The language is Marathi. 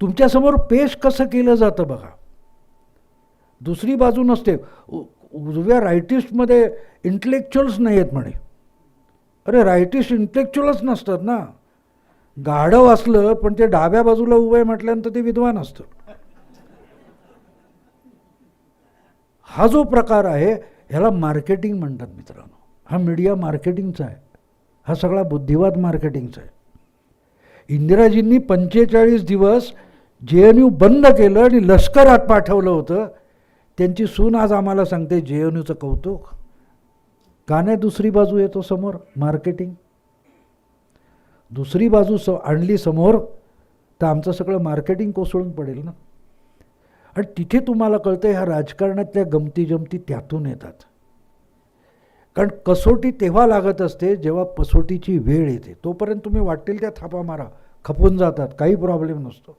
तुमच्यासमोर पेश कसं केलं जातं बघा. दुसरी बाजू नसते. उजव्या रायटिस्टमध्ये इंटेलेक्च्युअल्स नाही आहेत म्हणे. अरे रायटिस्ट इंटेलेक्च्युअलच नसतात ना. गाढव असलं पण ते डाव्या बाजूला उभं आहे म्हटल्यानंतर ते विद्वान असतं. हा जो प्रकार आहे ह्याला मार्केटिंग म्हणतात मित्रांनो. हा मीडिया मार्केटिंगचा आहे. हा सगळा बुद्धिवाद मार्केटिंगचा आहे. इंदिराजींनी 45 दिवस JNU बंद केलं आणि लष्करात पाठवलं होतं. त्यांची सून आज आम्हाला सांगते JNUचं कौतुक. का नाही दुसरी बाजू येतो समोर, मार्केटिंग. दुसरी बाजू आणली समोर तर आमचं सगळं मार्केटिंग कोसळून पडेल ना. आणि तिथे तुम्हाला कळतं ह्या राजकारणातल्या गमती जमती त्यातून येतात. कारण कसोटी तेव्हा लागत असते जेव्हा पसोटीची वेळ येते. तोपर्यंत तुम्ही वाटेल त्या थापा मारा, खपून जातात, काही प्रॉब्लेम नसतो.